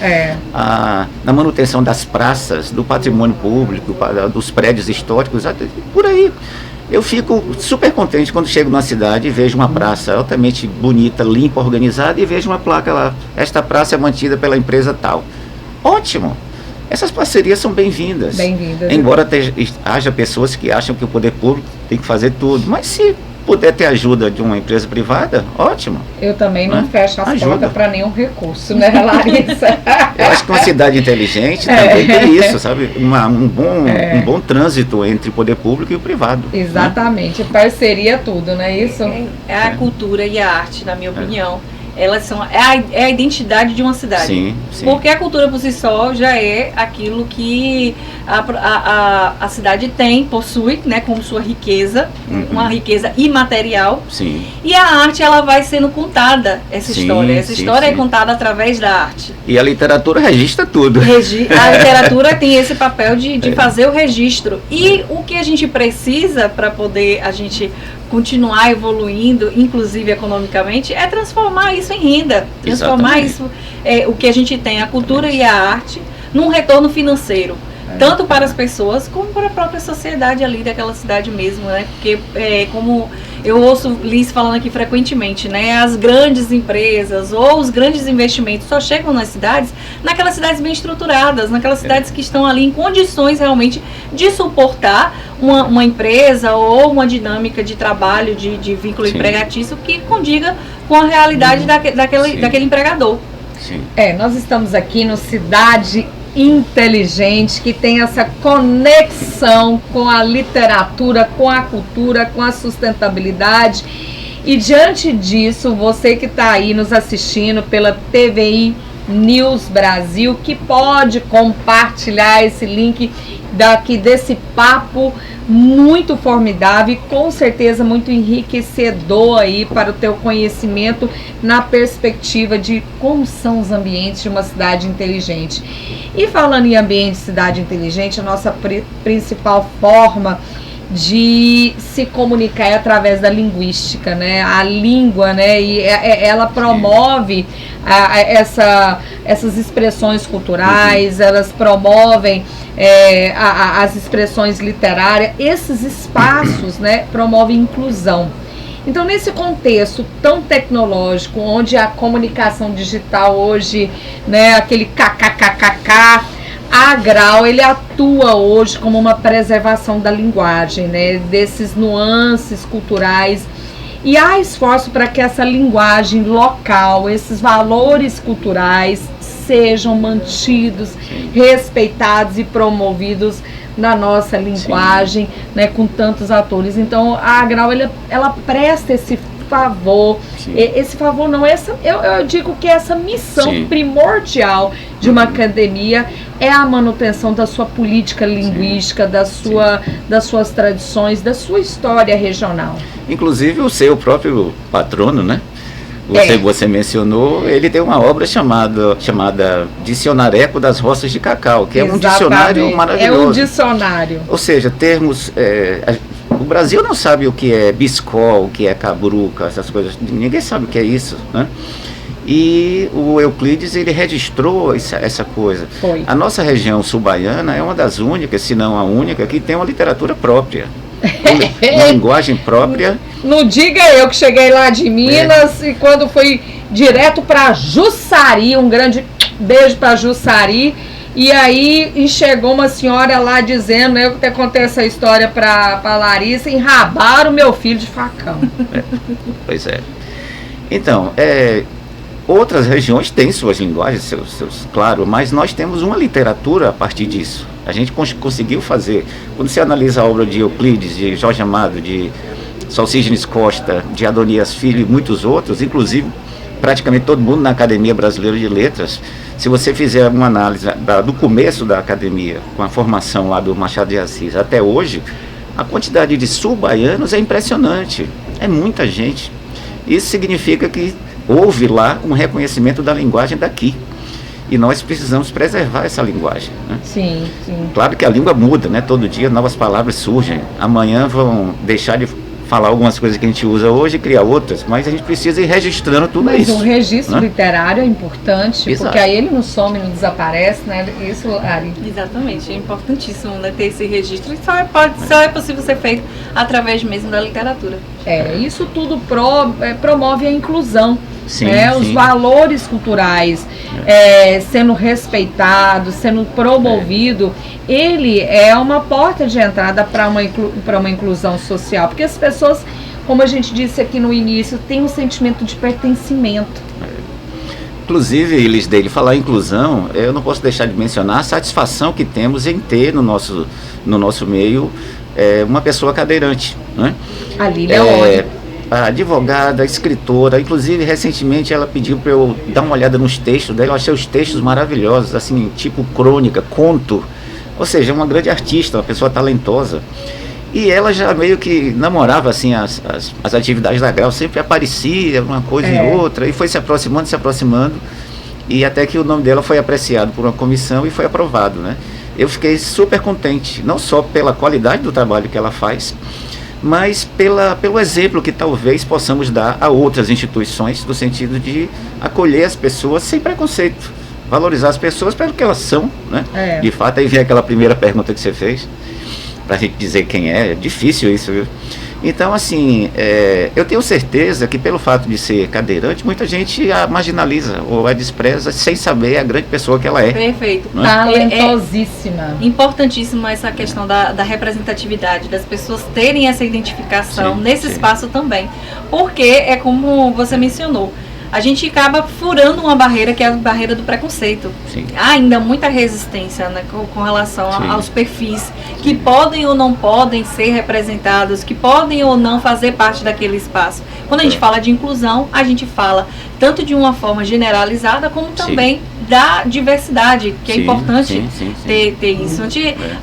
C: na manutenção das praças, do patrimônio público, dos prédios históricos, por aí. Eu fico super contente quando chego numa cidade e vejo uma praça altamente bonita, limpa, organizada e vejo uma placa lá, esta praça é mantida pela empresa tal. Ótimo! Essas parcerias são bem-vindas. Embora haja pessoas que acham que o poder público tem que fazer tudo, mas se puder ter ajuda de uma empresa privada, ótimo.
A: Eu também não fecho as portas para nenhum recurso, né, Larissa?
C: Eu acho que uma cidade inteligente também tem isso, sabe? Um bom trânsito entre o poder público e o privado.
A: Exatamente. Né? Parceria tudo, não é isso?
B: A cultura e a arte, na minha opinião, elas são é a identidade de uma cidade.
C: Sim, sim.
B: Porque a cultura por si só já é aquilo que a cidade possui, né, como sua riqueza, uma riqueza imaterial.
C: Sim.
B: E a arte, ela vai sendo contada, essa história. Essa história é contada através da arte.
C: E a literatura registra tudo.
B: A literatura tem esse papel de fazer o registro. E o que a gente precisa para poder a gente continuar evoluindo, inclusive economicamente, é transformar isso em renda. Transformar isso, o que a gente tem, a cultura e a arte, num retorno financeiro. Tanto para as pessoas, como para a própria sociedade ali daquela cidade mesmo, né? Porque, como eu ouço Liz falando aqui frequentemente, né? As grandes empresas ou os grandes investimentos só chegam naquelas cidades bem estruturadas, naquelas cidades que estão ali em condições realmente de suportar uma empresa ou uma dinâmica de trabalho, de vínculo empregatício que condiga com a realidade daquele empregador.
C: Sim.
A: Nós estamos aqui no Cidade Inteligente, que tem essa conexão com a literatura, com a cultura, com a sustentabilidade. E diante disso, você que está aí nos assistindo pela TVI News Brasil, que pode compartilhar esse link desse papo muito formidável e com certeza muito enriquecedor aí para o teu conhecimento na perspectiva de como são os ambientes de uma cidade inteligente. E falando em ambiente de cidade inteligente, a nossa principal forma de se comunicar é através da linguística, né? A língua, né? E ela promove essas expressões culturais, elas promovem as expressões literárias, esses espaços, né, promovem inclusão. Então, nesse contexto tão tecnológico, onde a comunicação digital hoje, né, aquele kkkk, a Grau, ele atua hoje como uma preservação da linguagem, né, desses nuances culturais, e há esforço para que essa linguagem local, esses valores culturais sejam mantidos, respeitados e promovidos na nossa linguagem, né, com tantos atores. Então a Grau, ela presta esse favor, esse favor não, eu digo que essa missão primordial de uma academia é a manutenção da sua política linguística, das suas tradições, da sua história regional.
C: Inclusive o seu próprio patrono, né? Você mencionou, ele tem uma obra chamada Dicionareco das Roças de Cacau, que é um dicionário maravilhoso.
A: É um dicionário.
C: Ou seja, termos... o Brasil não sabe o que é biscol, o que é cabruca, essas coisas. Ninguém sabe o que é isso, né? E o Euclides, ele registrou essa coisa.
A: Foi.
C: A nossa região sul-baiana é uma das únicas, se não a única, que tem uma literatura própria. Uma linguagem própria.
A: Não diga eu que cheguei lá de Minas e quando fui direto para Jussari, um grande beijo para Jussari, e aí chegou uma senhora lá dizendo, eu até contei essa história para Larissa, enrabaram meu filho de facão.
C: Pois é. Então, outras regiões têm suas linguagens, claro, mas nós temos uma literatura a partir disso. A gente conseguiu fazer. Quando você analisa a obra de Euclides, de Jorge Amado, de Salsígenes Costa, de Adonias Filho e muitos outros, inclusive praticamente todo mundo na Academia Brasileira de Letras, se você fizer uma análise do começo da academia, com a formação lá do Machado de Assis até hoje, a quantidade de sul-baianos é impressionante. É muita gente. Isso significa que houve lá um reconhecimento da linguagem daqui. E nós precisamos preservar essa linguagem, né?
A: Sim, sim.
C: Claro que a língua muda, né? Todo dia novas palavras surgem. Amanhã vão deixar de falar algumas coisas que a gente usa hoje e criar outras, mas a gente precisa ir registrando tudo isso.
A: Mas o registro, né, literário é importante,
C: Exato.
A: Porque aí ele não some, não desaparece, né? Isso, Ari.
B: Exatamente, é importantíssimo, né, ter esse registro, e só é possível ser feito através mesmo da literatura.
A: Isso tudo promove a inclusão.
C: Sim,
A: Os
C: sim.
A: valores culturais sendo respeitados, sendo promovido, ele é uma porta de entrada para uma inclusão social, porque as pessoas, como a gente disse aqui no início, têm um sentimento de pertencimento.
C: Inclusive, Elis, dele falar em inclusão, eu não posso deixar de mencionar a satisfação que temos em ter no nosso meio uma pessoa cadeirante, né?
A: A Lília é
C: a advogada, a escritora, inclusive recentemente ela pediu para eu dar uma olhada nos textos dela. Eu achei os textos maravilhosos, assim, tipo crônica, conto, ou seja, uma grande artista, uma pessoa talentosa. E ela já meio que namorava assim as atividades da Grau, sempre aparecia uma coisa e outra, e foi se aproximando, e até que o nome dela foi apreciado por uma comissão e foi aprovado, né? Eu fiquei super contente, não só pela qualidade do trabalho que ela faz, mas pelo exemplo que talvez possamos dar a outras instituições, no sentido de acolher as pessoas sem preconceito, valorizar as pessoas pelo que elas são, né? De fato, aí vem aquela primeira pergunta que você fez, para a gente dizer quem é difícil isso, viu? Então, assim, eu tenho certeza que pelo fato de ser cadeirante, muita gente a marginaliza ou a despreza sem saber a grande pessoa que ela é.
B: Perfeito.
C: Né?
A: Talentosíssima.
B: Importantíssima essa questão da representatividade, das pessoas terem essa identificação nesse espaço também. Porque é como você mencionou, a gente acaba furando uma barreira que é a barreira do preconceito.
C: Sim.
B: Há ainda muita resistência, né, com relação aos perfis que podem ou não podem ser representados, que podem ou não fazer parte daquele espaço. Quando a gente fala de inclusão, a gente fala tanto de uma forma generalizada como também da diversidade, que é importante ter isso.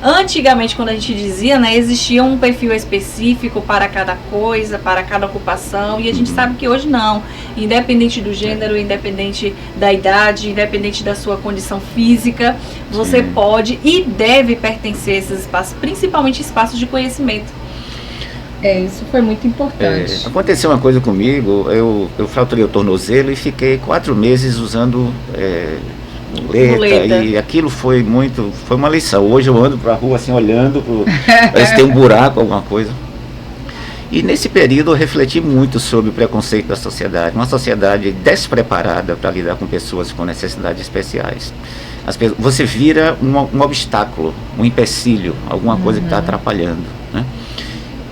B: Antigamente, quando a gente dizia, né, existia um perfil específico para cada coisa, para cada ocupação, e a gente sabe que hoje não. Independente do gênero, independente da idade, independente da sua condição física, você pode e deve pertencer a esses espaços, principalmente espaços de conhecimento.
A: Isso foi muito importante.
C: Aconteceu uma coisa comigo, eu fraturei o tornozelo e fiquei 4 meses usando muleta, e aquilo foi uma lição. Hoje eu ando pra rua assim, olhando, parece que tem um buraco, alguma coisa. E nesse período eu refleti muito sobre o preconceito da sociedade, uma sociedade despreparada para lidar com pessoas com necessidades especiais. Você vira um obstáculo, um empecilho, alguma coisa que está atrapalhando, né?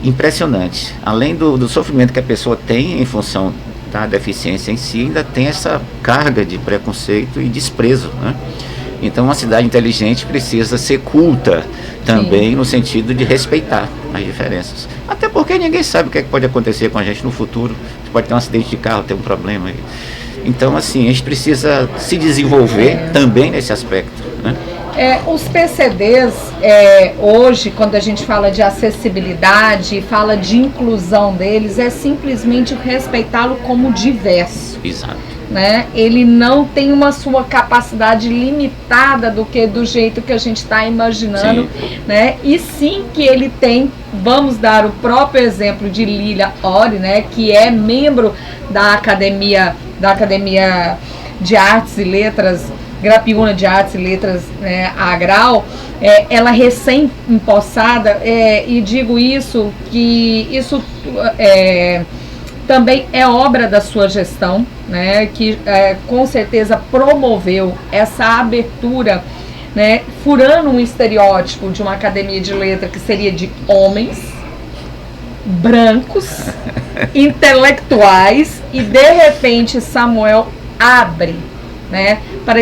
C: Impressionante. Além do sofrimento que a pessoa tem em função da deficiência em si, ainda tem essa carga de preconceito e desprezo, né? Então, uma cidade inteligente precisa ser culta também, no sentido de respeitar as diferenças. Até porque ninguém sabe o que pode acontecer com a gente no futuro. Você pode ter um acidente de carro, ter um problema. Então, assim, a gente precisa se desenvolver também nesse aspecto, né?
A: Os PCDs, hoje, quando a gente fala de acessibilidade, fala de inclusão deles, é simplesmente respeitá-lo como diverso.
C: Exato.
A: Né? Ele não tem uma sua capacidade limitada do jeito que a gente está imaginando, né? E sim que ele tem, vamos dar o próprio exemplo de Lília Ori, né? Que é membro da Academia de Artes e Letras, Grapiúna de Artes e Letras, né, a Grau. Ela recém-empossada, e digo isso, que isso também é obra da sua gestão, né, que com certeza promoveu essa abertura, né, furando um estereótipo de uma academia de letra que seria de homens brancos, intelectuais, e de repente Samuel abre, né, para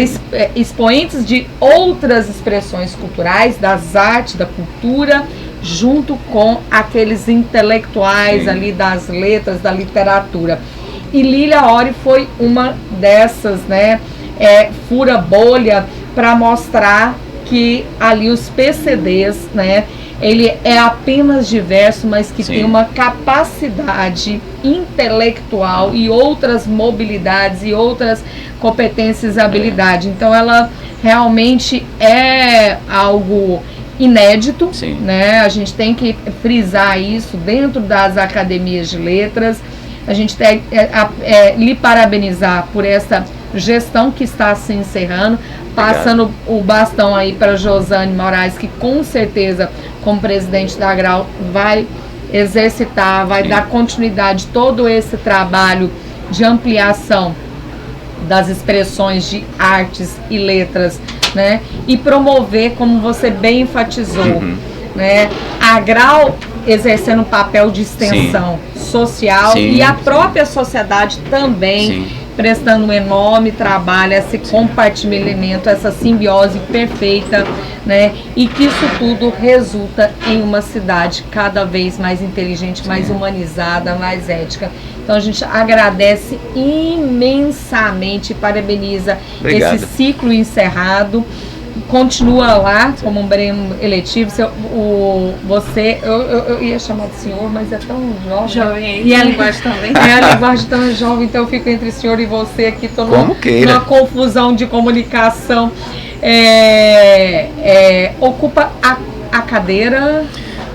A: expoentes de outras expressões culturais, das artes, da cultura, junto com aqueles intelectuais ali das letras, da literatura. E Lília Ori foi uma dessas, né, fura bolha para mostrar que ali os PCDs, né, ele é apenas diverso, mas que tem uma capacidade intelectual e outras mobilidades e outras competências e habilidades. Então ela realmente é algo inédito, né? A gente tem que frisar isso dentro das academias de letras. A gente tem lhe parabenizar por essa gestão que está se encerrando, passando o bastão aí para Josane Moraes, que com certeza, como presidente da Grau, vai exercitar, vai dar continuidade a todo esse trabalho de ampliação das expressões de artes e letras, né? E promover, como você bem enfatizou, né? A Grau exercendo um papel de extensão social, e a própria sociedade também prestando um enorme trabalho, esse compartilhamento, essa simbiose perfeita, né? E que isso tudo resulta em uma cidade cada vez mais inteligente, mais humanizada, mais ética. Então a gente agradece imensamente, parabeniza
C: Obrigado.
A: esse ciclo encerrado. Continua lá como um bremo eletivo. Você, eu ia chamar de senhor, mas é tão jovem.
B: E a linguagem também.
A: É a linguagem tão jovem, então eu fico entre o senhor e você aqui. Estou
C: numa
A: confusão de comunicação. Ocupa a cadeira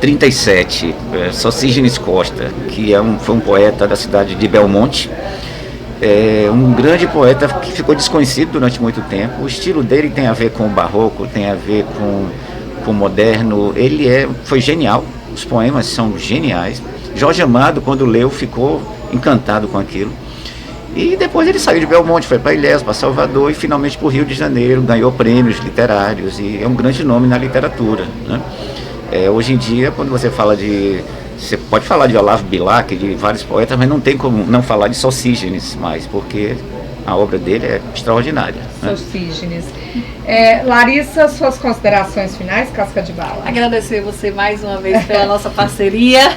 C: 37, Socígenes Costa, que foi um poeta da cidade de Belmonte. Um grande poeta que ficou desconhecido durante muito tempo. O estilo dele tem a ver com o barroco, tem a ver com o moderno. Foi genial, os poemas são geniais. Jorge Amado, quando leu, ficou encantado com aquilo. E depois ele saiu de Belmonte, foi para Ilhéus, para Salvador e finalmente para o Rio de Janeiro, ganhou prêmios literários e é um grande nome na literatura, né? Hoje em dia, quando você fala você pode falar de Olavo Bilac, de vários poetas, mas não tem como não falar de Socígenes mais, porque a obra dele é extraordinária.
A: Socígenes. Larissa, suas considerações finais, casca de bala.
B: Agradecer você mais uma vez pela nossa parceria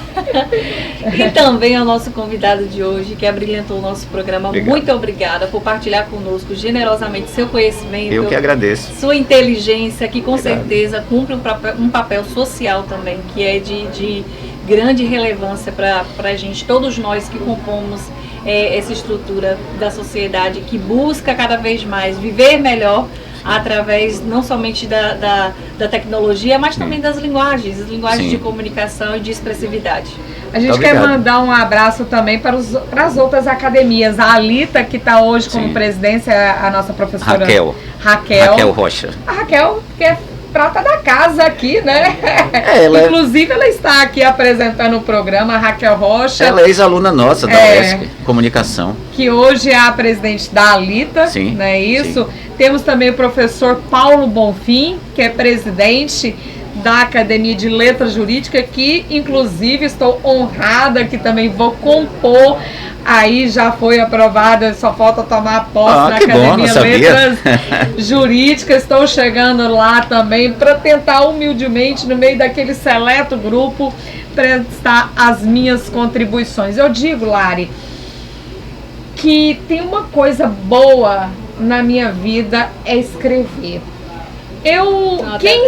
B: e também ao nosso convidado de hoje, que abrilhantou o nosso programa.
C: Obrigado.
B: Muito obrigada por partilhar conosco generosamente seu conhecimento.
C: Eu que agradeço.
B: Sua inteligência, que com
C: Obrigado.
B: certeza cumpre um papel social também, que é de grande relevância para a gente, todos nós que compomos essa estrutura da sociedade, que busca cada vez mais viver melhor através não somente da tecnologia, mas também das linguagens
C: Sim.
B: de comunicação e de expressividade.
A: A gente quer mandar um abraço também para as outras academias. A Alita, que está hoje como
C: Sim.
A: presidência, a nossa professora
C: Raquel Rocha.
A: A Raquel, que é prata da casa aqui, né?
C: Inclusive,
A: ela está aqui apresentando o programa, a Raquel Rocha.
C: Ela é ex-aluna nossa da UESC, Comunicação.
A: Que hoje é a presidente da Alita,
C: Sim,
A: não é isso?
C: sim.
A: Temos também o professor Paulo Bonfim, que é presidente da Academia de Letras Jurídicas, que inclusive estou honrada que também vou compor. Aí já foi aprovada, só falta tomar posse na Academia Letras Jurídicas. Estou chegando lá também para tentar humildemente, no meio daquele seleto grupo, prestar as minhas contribuições. Eu digo, Lari, que tem uma coisa boa na minha vida, é escrever. Quem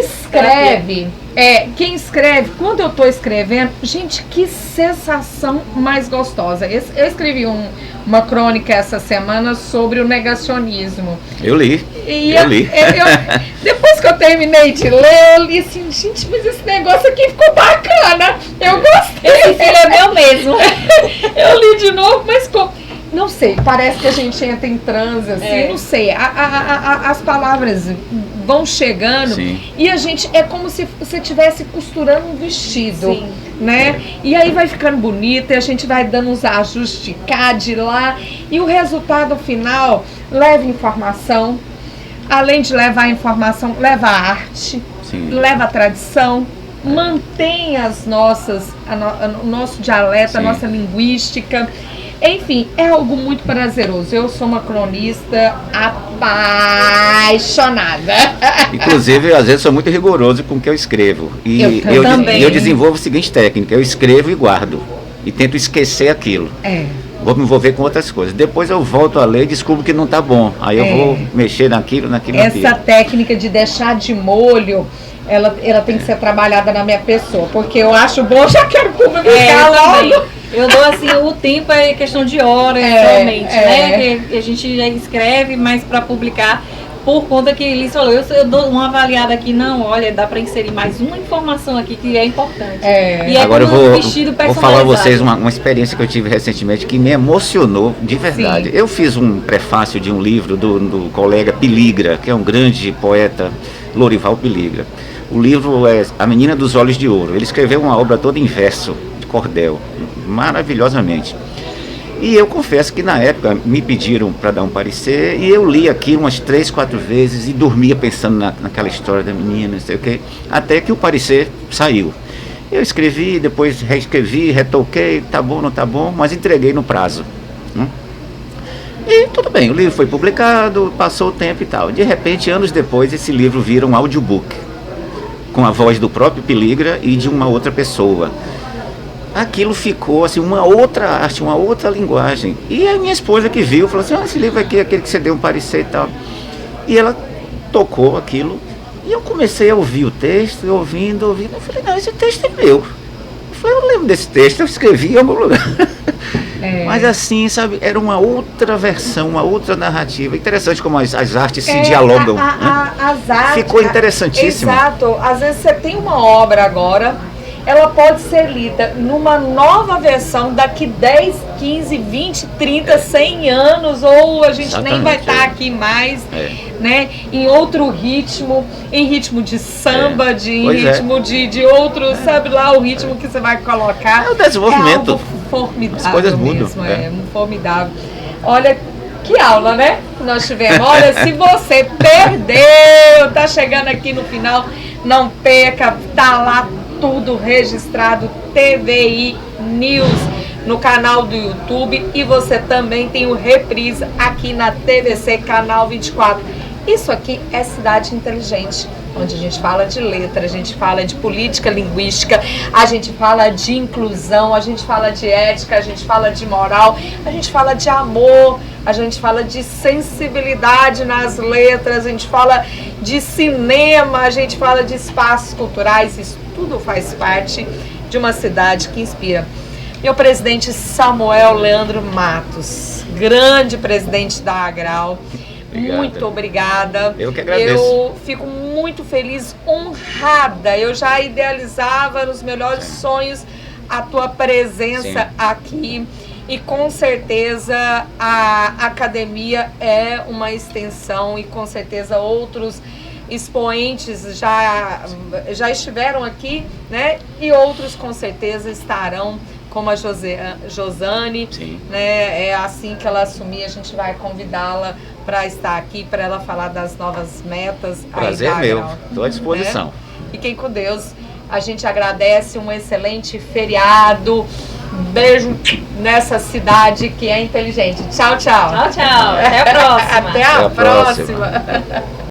A: escreve, quando eu estou escrevendo, gente, que sensação mais gostosa. Eu escrevi uma crônica essa semana sobre o negacionismo.
C: Eu li.
A: Depois que eu terminei de ler, eu li assim, gente, mas esse negócio aqui ficou bacana. Eu gostei.
B: Esse filho é meu mesmo.
A: Eu li de novo, mas não sei, parece que a gente entra em transe, assim, não sei. As palavras vão chegando.
C: Sim.
A: E a gente, é como se você estivesse costurando um vestido,
B: Sim.
A: né? E aí vai ficando bonito, e a gente vai dando uns ajustes de cá, de lá, e o resultado final leva informação. Além de levar informação, leva a arte,
C: Sim.
A: leva a tradição, mantém o nosso dialeto,
C: Sim.
A: a nossa linguística. Enfim, é algo muito prazeroso. Eu sou uma cronista apaixonada.
C: Inclusive, às vezes, sou muito rigoroso com o que eu escrevo. E eu desenvolvo a seguinte técnica: eu escrevo e guardo. E tento esquecer aquilo. Vou me envolver com outras coisas. Depois eu volto a ler e descubro que não está bom. Aí eu vou mexer naquilo.
A: Essa técnica de deixar de molho, ela tem que ser trabalhada na minha pessoa. Porque eu acho bom, já quero publicar logo.
B: Eu dou assim, o tempo é questão de horas somente, né? Que a gente já escreve, mas para publicar, por conta que ele falou, eu dou uma avaliada aqui, não, olha, dá para inserir mais uma informação aqui que é importante. E
C: agora eu vou falar a vocês uma experiência que eu tive recentemente que me emocionou de verdade. Sim. Eu fiz um prefácio de um livro do colega Piligra, que é um grande poeta, Lorival Piligra. O livro é A Menina dos Olhos de Ouro. Ele escreveu uma obra toda em verso, de cordel, maravilhosamente. E eu confesso que na época me pediram para dar um parecer e eu li aqui umas 3, 4 vezes e dormia pensando naquela história da menina, não sei o quê, até que o parecer saiu. Eu escrevi, depois reescrevi, retoquei, tá bom, não tá bom, mas entreguei no prazo. E tudo bem, o livro foi publicado, passou o tempo e tal. De repente, anos depois, esse livro vira um audiobook, com a voz do próprio Piligra e de uma outra pessoa. Aquilo ficou assim, uma outra arte, uma outra linguagem. E a minha esposa que viu, falou assim, esse livro aqui é aquele que você deu um parecer e tal. E ela tocou aquilo, e eu comecei a ouvir o texto, ouvindo. Eu falei, não, esse texto é meu. Eu lembro desse texto, eu escrevi em algum lugar. Mas assim, sabe, era uma outra versão, uma outra narrativa. Interessante como as artes se dialogam.
A: As artes.
C: Ficou interessantíssimo.
A: Exato. Às vezes você tem uma obra agora, ela pode ser lida numa nova versão daqui 10, 15, 20, 30, 100 anos, ou a gente
C: Exatamente,
A: nem vai estar aqui mais, né? Em outro ritmo, em ritmo de samba, em ritmo de outro, sabe lá, o ritmo que você vai colocar.
C: É o desenvolvimento.
A: É algo formidável.
C: As coisas mudam.
A: Mesmo, formidável. Olha, que aula, né? Nós tivemos. Olha, se você perdeu, tá chegando aqui no final, não perca, tá lá tudo registrado, TVI News, no canal do YouTube, e você também tem o reprise aqui na TVC Canal 24. Isso aqui é Cidade Inteligente, onde a gente fala de letra, a gente fala de política linguística, a gente fala de inclusão, a gente fala de ética, a gente fala de moral, a gente fala de amor, a gente fala de sensibilidade nas letras, a gente fala de cinema, a gente fala de espaços culturais. Isso tudo faz parte de uma cidade que inspira. Meu presidente Samuel Leandro Matos, grande presidente da Agral, muito obrigada.
C: Eu que agradeço.
A: Eu fico muito feliz, honrada. Eu já idealizava nos melhores sonhos a tua presença aqui. E com certeza a academia é uma extensão, e com certeza outros expoentes já estiveram aqui, né? E outros com certeza estarão, como a Josane, né? É assim que ela assumir, a gente vai convidá-la para estar aqui, para ela falar das novas metas.
C: Prazer é meu, estou à disposição.
A: Né? Fiquem com Deus. A gente agradece, um excelente feriado. Beijo nessa cidade que é inteligente. Tchau, tchau.
B: Tchau, tchau. Até a próxima.
A: Até a próxima.